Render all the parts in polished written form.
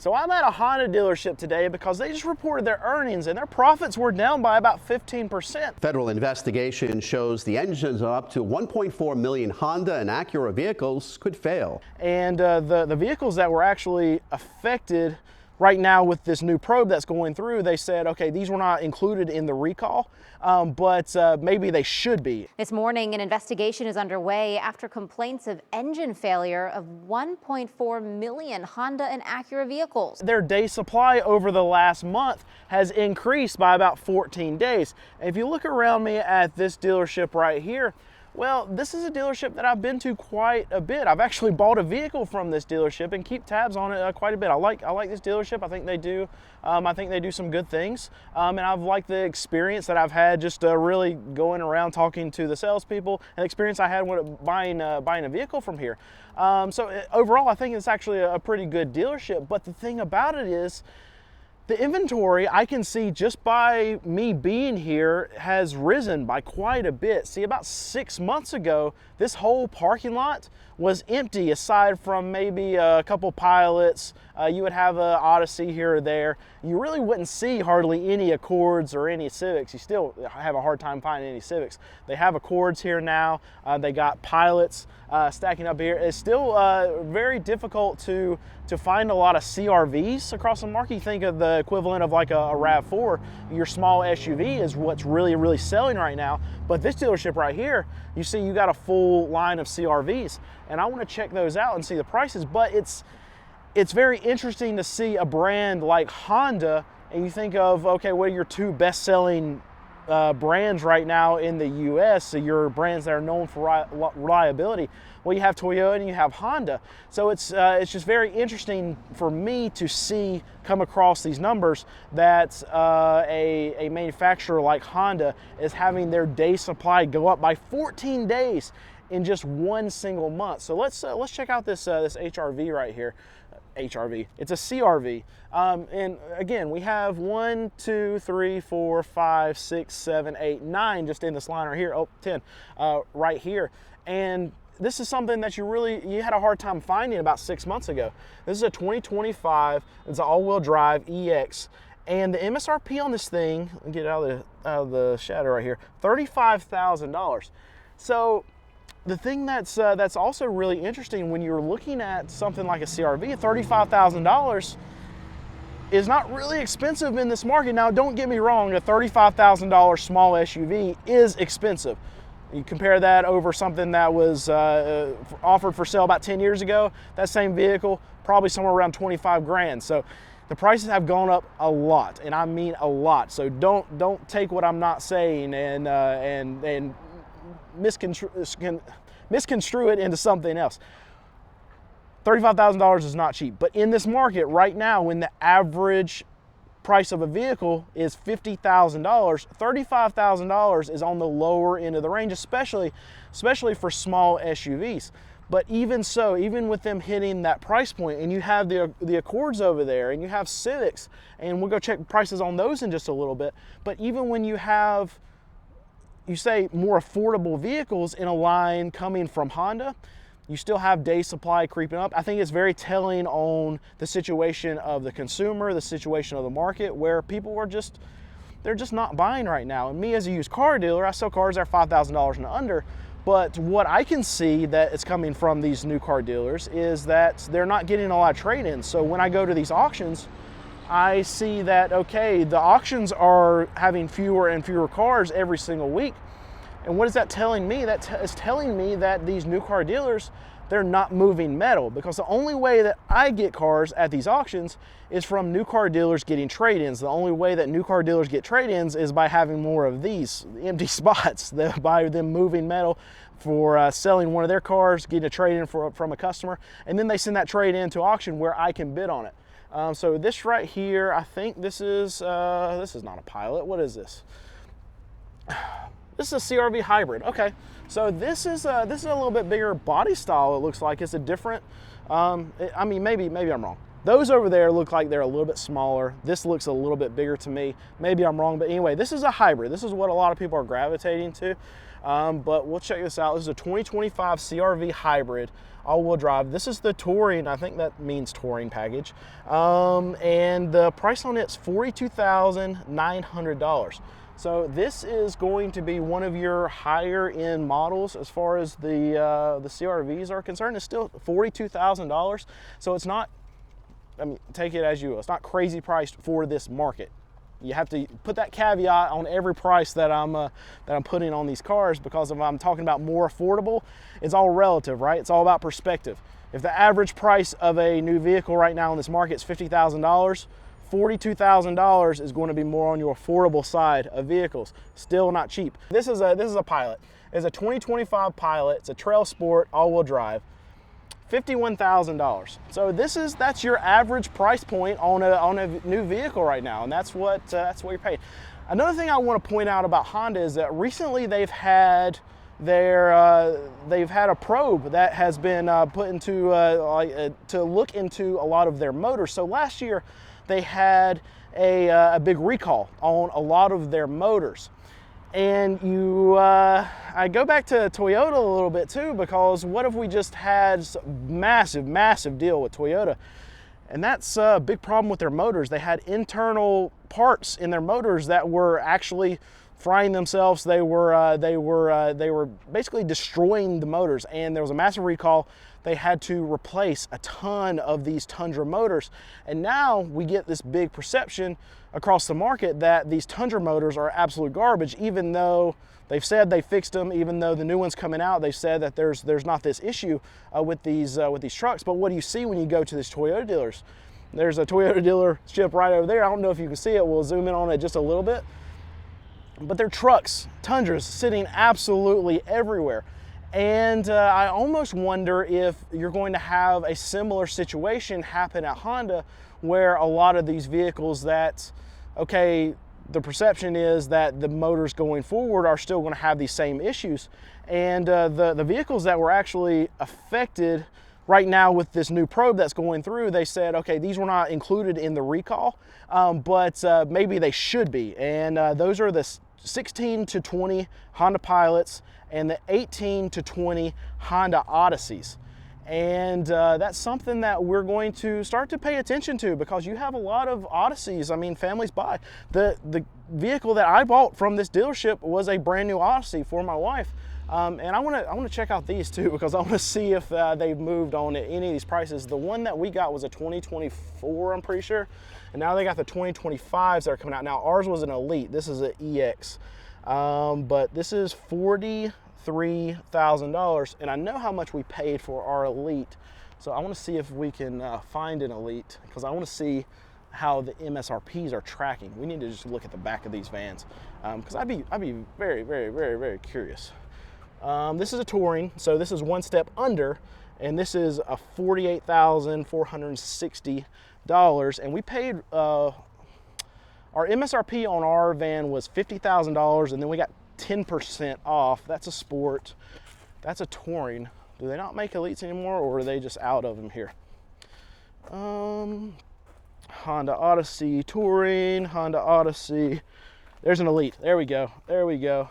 So I'm at a Honda dealership today because they just reported their earnings and their profits were down by about 15%. Federal investigation shows the engines of up to 1.4 million Honda and Acura vehicles could fail. And the vehicles that were actually affected right now with this new probe that's going through, they said, okay, these were not included in the recall, but maybe they should be. This morning, an investigation is underway after complaints of engine failure of 1.4 million Honda and Acura vehicles. Their day supply over the last month has increased by about 14 days. And if you look around me at this dealership right here, well, this is a dealership that I've been to quite a bit. I've actually bought a vehicle from this dealership and keep tabs on it quite a bit. I like this dealership. I think they do some good things, and I've liked the experience that I've had just really going around talking to the salespeople, and the experience I had when buying a vehicle from here. So overall, I think it's actually a pretty good dealership. But the thing about it is, the inventory, I can see just by me being here, has risen by quite a bit. See, about 6 months ago, this whole parking lot was empty aside from maybe a couple Pilots. You would have an Odyssey here or there. You really wouldn't see hardly any Accords or any Civics. You still have a hard time finding any Civics. They have Accords here now. They got Pilots stacking up here. It's still very difficult to find a lot of CRVs across the market. You think of the equivalent of like a RAV4, your small SUV is what's really selling right now. But this dealership right here, you see you got a full line of CRVs, and I want to check those out and see the prices. But it's very interesting to see a brand like Honda, and you think of, okay, what are your two best-selling brands right now in the U.S., so your brands that are known for reliability? Well, you have Toyota and you have Honda. So it's just very interesting for me to come across these numbers that a manufacturer like Honda is having their day supply go up by 14 days in just one single month. So let's check out this HRV right here. HRV. It's a CRV. And again, we have 1, 2, 3, 4, 5, 6, 7, 8, 9 just in this line right here. Oh, 10 right here. And this is something that you had a hard time finding about 6 months ago. This is a 2025. It's an all-wheel drive EX. And the MSRP on this thing, get out of the shadow right here, $35,000. So the thing that's also really interesting when you're looking at something like a CRV, $35,000 is not really expensive in this market. Now, don't get me wrong, a $35,000 small SUV is expensive. You compare that over something that was offered for sale about 10 years ago, that same vehicle, probably somewhere around 25 grand. So the prices have gone up a lot, and I mean a lot. So don't take what I'm not saying and misconstrue it into something else. $35,000 is not cheap, but in this market right now, when the average price of a vehicle is $50,000, $35,000 is on the lower end of the range, especially for small SUVs. But even so, even with them hitting that price point, and you have the Accords over there, and you have Civics, and we'll go check prices on those in just a little bit. But even when you have, you say, more affordable vehicles in a line coming from Honda, you still have day supply creeping up. I think it's very telling on the situation of the consumer, the situation of the market, where people they're just not buying right now. And me as a used car dealer, I sell cars that are $5,000 and under. But what I can see that is coming from these new car dealers is that they're not getting a lot of trade-ins. So when I go to these auctions, I see that, okay, the auctions are having fewer and fewer cars every single week. And what is that telling me? That is telling me that these new car dealers, they're not moving metal, because the only way that I get cars at these auctions is from new car dealers getting trade-ins. The only way that new car dealers get trade-ins is by having more of these empty spots, by them moving metal for selling one of their cars, getting a trade-in from a customer, and then they send that trade-in to auction where I can bid on it. So this right here, I think this is not a Pilot. What is this? This is a CRV hybrid. Okay, so this is a little bit bigger body style. It looks like it's a different. I mean, maybe I'm wrong. Those over there look like they're a little bit smaller. This looks a little bit bigger to me. Maybe I'm wrong, but anyway, this is a hybrid. This is what a lot of people are gravitating to. But we'll check this out. This is a 2025 CRV hybrid, all-wheel drive. This is the touring, I think that means touring package. And the price on it's $42,900. So this is going to be one of your higher end models as far as the CRVs are concerned. It's still $42,000. So it's not, I mean, take it as you will. It's not crazy priced for this market. You have to put that caveat on every price that I'm putting on these cars, because if I'm talking about more affordable, it's all relative, right? It's all about perspective. If the average price of a new vehicle right now in this market is $50,000, $42,000 is going to be more on your affordable side of vehicles. Still not cheap. This is a Pilot. It's a 2025 Pilot. It's a Trail Sport all-wheel drive. $51,000. So that's your average price point on a new vehicle right now, and that's what you're paying. Another thing I want to point out about Honda is that recently they've had a probe that has been put into to look into a lot of their motors. So last year they had a big recall on a lot of their motors. And I go back to Toyota a little bit too, because what if we just had a massive deal with Toyota? And that's a big problem with their motors. They had internal parts in their motors that were actually frying themselves. They were basically destroying the motors, and there was a massive recall. They had to replace a ton of these Tundra motors. And now we get this big perception across the market that these Tundra motors are absolute garbage, even though they've said they fixed them, even though the new ones coming out, they've said that there's not this issue with these trucks. But what do you see when you go to these Toyota dealers? There's a Toyota dealership right over there. I don't know if you can see it. We'll zoom in on it just a little bit. But they're trucks, Tundras, sitting absolutely everywhere. And I almost wonder if you're going to have a similar situation happen at Honda, where a lot of these vehicles that, okay, the perception is that the motors going forward are still going to have these same issues. And the vehicles that were actually affected right now with this new probe that's going through, they said, okay, these were not included in the recall, but maybe they should be. And those are the 16 to 20 Honda Pilots and the 18 to 20 Honda Odysseys. And that's something that we're going to start to pay attention to, because you have a lot of Odysseys. I mean, families buy. The vehicle that I bought from this dealership was a brand new Odyssey for my wife. And I want to check out these too, because I want to see if they've moved on any of these prices. The one that we got was a 2024, I'm pretty sure. And now they got the 2025s that are coming out. Now ours was an Elite. This is an EX. But this is $43,000, and I know how much we paid for our Elite. So I want to see if we can find an Elite, because I want to see how the MSRPs are tracking. We need to just look at the back of these vans, because I'd be very curious. This is a Touring, so this is one step under, and this is a $48,460, and we paid our MSRP on our van was $50,000, and then we got 10% off. That's a Sport. That's a Touring. Do they not make Elites anymore, or are they just out of them here? Honda Odyssey, Touring, Honda Odyssey. There's an Elite. There we go. There we go.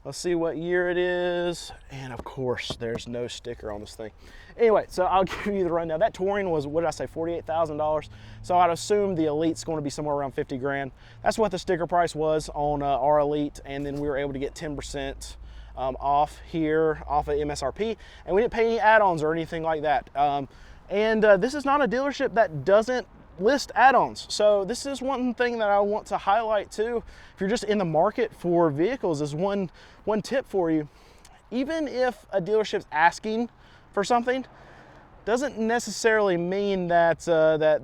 Let's see what year it is. And of course, there's no sticker on this thing. Anyway, so I'll give you the rundown. That Touring was, what did I say, $48,000. So I'd assume the Elite's going to be somewhere around 50 grand. That's what the sticker price was on our Elite. And then we were able to get 10% off here, off of MSRP. And we didn't pay any add-ons or anything like that. This is not a dealership that doesn't list add-ons. So this is one thing that I want to highlight too. If you're just in the market for vehicles, is one tip for you. Even if a dealership's asking for something, doesn't necessarily mean that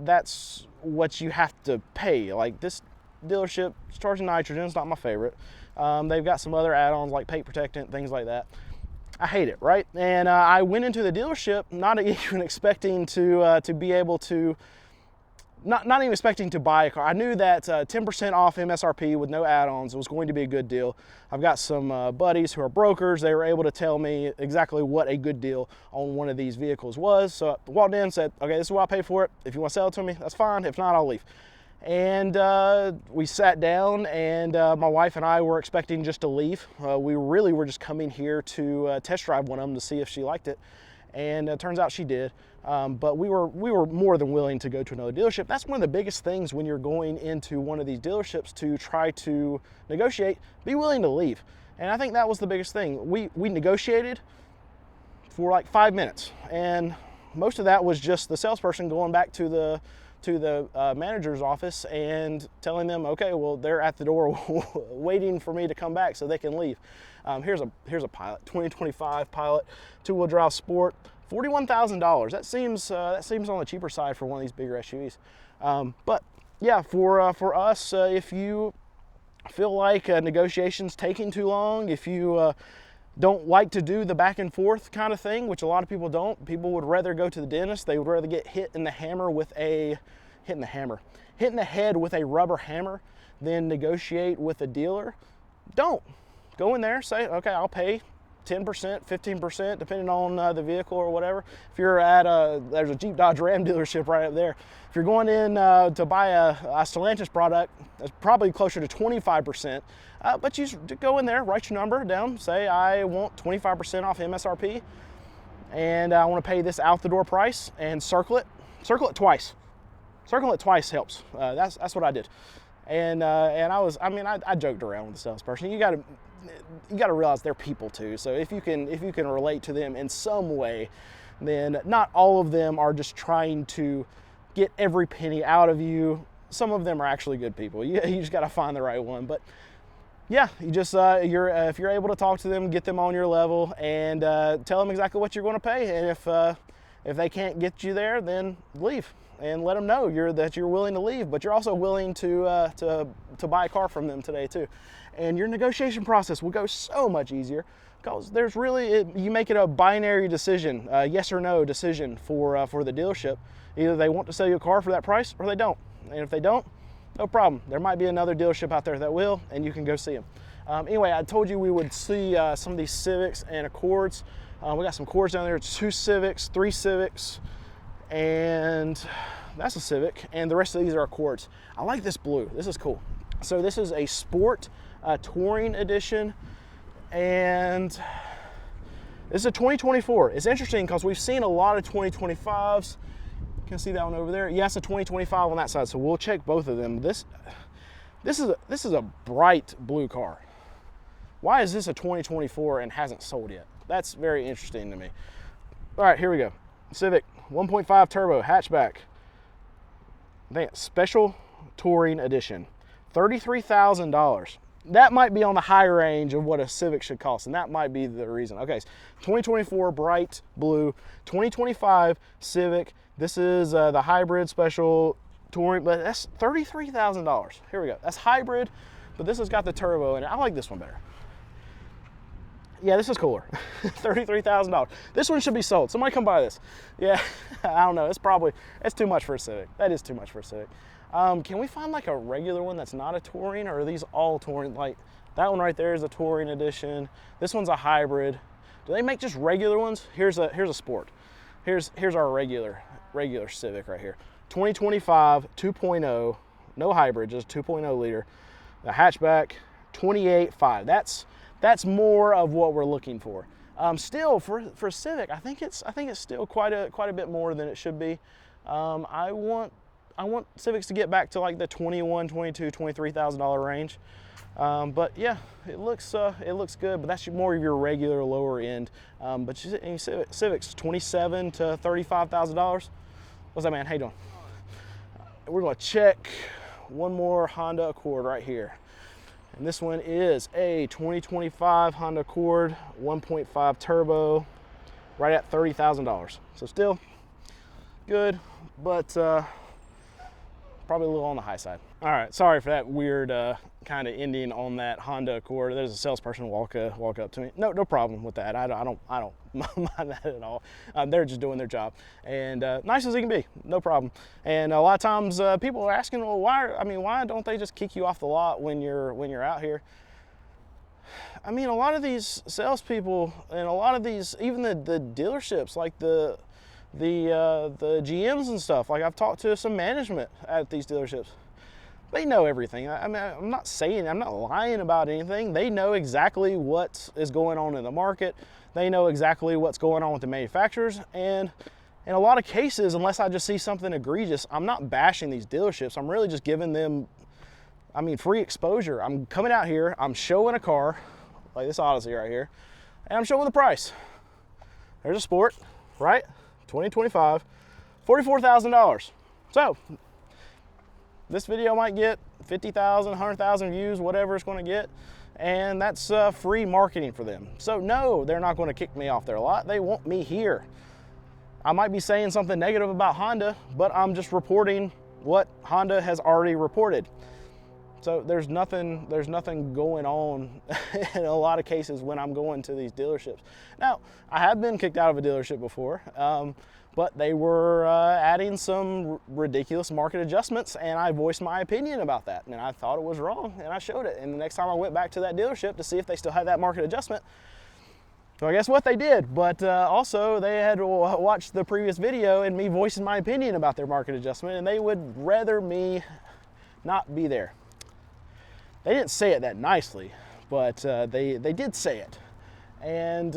that's what you have to pay. Like this dealership is charging nitrogen. It's not my favorite. They've got some other add-ons like paint protectant, things like that. I hate it, right? And I went into the dealership not even expecting to be able to not even expecting to buy a car. I knew that 10% off MSRP with no add-ons was going to be a good deal. I've got some buddies who are brokers. They were able to tell me exactly what a good deal on one of these vehicles was. So I walked in and said, okay, this is what I paid for it. If you want to sell it to me, that's fine. If not, I'll leave. And we sat down, and my wife and I were expecting just to leave. We really were just coming here to test drive one of them to see if she liked it. And it turns out she did. But we were more than willing to go to another dealership. That's one of the biggest things when you're going into one of these dealerships to try to negotiate, be willing to leave. And I think that was the biggest thing. We negotiated for like 5 minutes, and most of that was just the salesperson going back to the manager's office and telling them, okay, well, they're at the door waiting for me to come back so they can leave. Here's a Pilot, 2025 Pilot, two-wheel drive sport, $41,000. That seems on the cheaper side for one of these bigger SUVs. But yeah, for us, if you feel like negotiations taking too long, if you don't like to do the back and forth kind of thing, which a lot of people don't. People would rather go to the dentist. They would rather get hit in the head with a rubber hammer than negotiate with a dealer. Don't. Go in there, say, okay, I'll pay 10%, 15%, depending on the vehicle or whatever. If you're at there's a Jeep Dodge Ram dealership right up there. If you're going in to buy a Stellantis product, it's probably closer to 25%. But you go in there, write your number down, say I want 25% off MSRP, and I want to pay this out the door price, and circle it twice. Circle it twice helps. That's what I did. And I joked around with the salesperson. You got to realize they're people too. So if you can relate to them in some way, then not all of them are just trying to get every penny out of you. Some of them are actually good people. You just got to find the right one. But yeah, you just if you're able to talk to them, get them on your level, and tell them exactly what you're going to pay. And if they can't get you there, then leave and let them know that you're willing to leave, but you're also willing to buy a car from them today too. And your negotiation process will go so much easier because there's you make it a binary decision, a yes or no decision for the dealership. Either they want to sell you a car for that price or they don't. And if they don't, no problem. There might be another dealership out there that will, and you can go see them. Anyway, I told you we would see some of these Civics and Accords. We got some Accords down there, 2 Civics, 3 Civics, and that's a Civic, and the rest of these are Accords. I like this blue. This is cool. So this is a Sport Touring Edition, and this is a 2024. It's interesting because we've seen a lot of 2025s. You can see that one over there. Yes, a 2025 on that side, so we'll check both of them. This is a bright blue car. Why is this a 2024 and hasn't sold yet? That's very interesting to me. All right, here we go. Civic 1.5 turbo hatchback. I think it's Special Touring Edition. $33,000. That might be on the high range of what a Civic should cost, and that might be the reason. Okay, so 2024 bright blue, 2025 Civic. This is the hybrid Special Touring, but that's $33,000. Here we go. That's hybrid, but this has got the turbo in it. I like this one better. Yeah, this is cooler. $33,000. This one should be sold. Somebody come buy this. Yeah, I don't know. It's too much for a Civic. That is too much for a Civic. Can we find like a regular one that's not a Touring, or are these all Touring? Like that one right there is a Touring Edition. This one's a hybrid. Do they make just regular ones? Here's a Sport. Here's our regular Civic right here. 2025 2.0, no hybrid, just 2.0 liter. The hatchback, 28.5. That's more of what we're looking for. Still, for Civic, I think it's still quite a bit more than it should be. I want Civics to get back to like the $21,000, $22,000, $23,000 range. But yeah, it looks good. But that's more of your regular lower end. But Civics, $27,000 to $35,000. What's that, man? How you doing? We're gonna check one more Honda Accord right here. And this one is a 2025 Honda Accord 1.5 turbo, right at $30,000. So still good, but probably a little on the high side. All right, sorry for that weird kind of ending on that Honda Accord. There's a salesperson walk up to me. No problem with that. I don't mind that at all. They're just doing their job, and nice as it can be, no problem. And a lot of times people are asking, well, why don't they just kick you off the lot when you're out here? I mean, a lot of these salespeople and a lot of these, even the dealerships, like the GMs and stuff, like I've talked to some management at these dealerships. They know everything. I mean, I'm not lying about anything. They know exactly what is going on in the market. They know exactly what's going on with the manufacturers. And in a lot of cases, unless I just see something egregious, I'm not bashing these dealerships. I'm really just giving them, free exposure. I'm coming out here, I'm showing a car, like this Odyssey right here, and I'm showing the price. There's a Sport, right? 2025, $44,000. So this video might get 50,000, 100,000 views, whatever it's going to get, and that's free marketing for them. So no, they're not going to kick me off their lot. They want me here. I might be saying something negative about Honda, but I'm just reporting what Honda has already reported. So there's nothing going on in a lot of cases when I'm going to these dealerships. Now, I have been kicked out of a dealership before, but they were adding some ridiculous market adjustments, and I voiced my opinion about that, and I thought it was wrong, and I showed it. And the next time I went back to that dealership to see if they still had that market adjustment, well, guess what, they did. But also they had watched the previous video and me voicing my opinion about their market adjustment, and they would rather me not be there. They didn't say it that nicely, but they did say it, and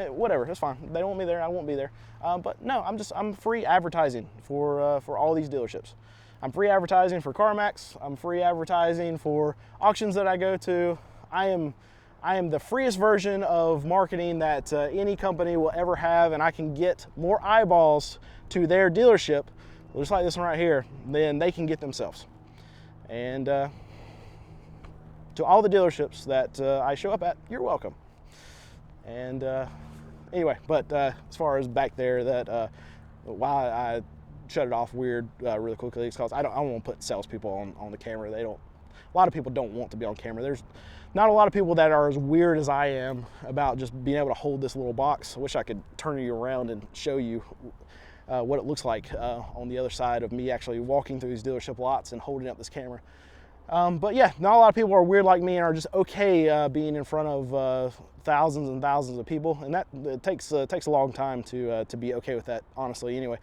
whatever, it's fine. They don't want me there, I won't be there. But no, I'm free advertising for all these dealerships. I'm free advertising for CarMax. I'm free advertising for auctions that I go to. I am the freest version of marketing that any company will ever have, and I can get more eyeballs to their dealership, just like this one right here, than they can get themselves. And to all the dealerships that I show up at, you're welcome. And anyway, but as far as back there, that why I shut it off weird really quickly, is because I don't want to put salespeople on the camera. A lot of people don't want to be on camera. There's not a lot of people that are as weird as I am about just being able to hold this little box. I wish I could turn you around and show you what it looks like on the other side of me actually walking through these dealership lots and holding up this camera. But yeah, not a lot of people are weird like me and are just okay being in front of thousands and thousands of people, and that it takes a long time to be okay with that, honestly. Anyway,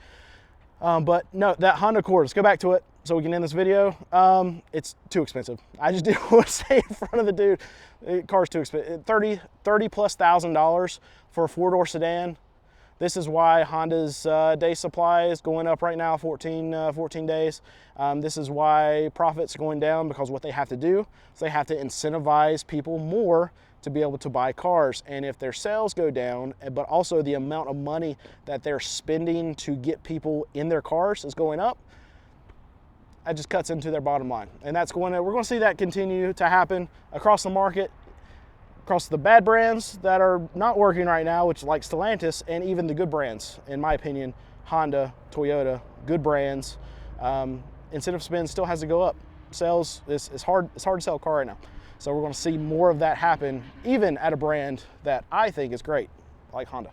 but no, that Honda Accord. Let's go back to it so we can end this video. It's too expensive. I just didn't want to say in front of the dude, the car's too expensive. $30,000+ for a 4-door sedan. This is why Honda's day supply is going up right now, 14 days. This is why profits are going down, because what they have to do is they have to incentivize people more to be able to buy cars. And if their sales go down, but also the amount of money that they're spending to get people in their cars is going up, that just cuts into their bottom line. And we're going to see that continue to happen across the market, across the bad brands that are not working right now, which like Stellantis, and even the good brands, in my opinion, Honda, Toyota, good brands. Incentive spend still has to go up. Sales, it's hard to sell a car right now. So we're going to see more of that happen, even at a brand that I think is great, like Honda.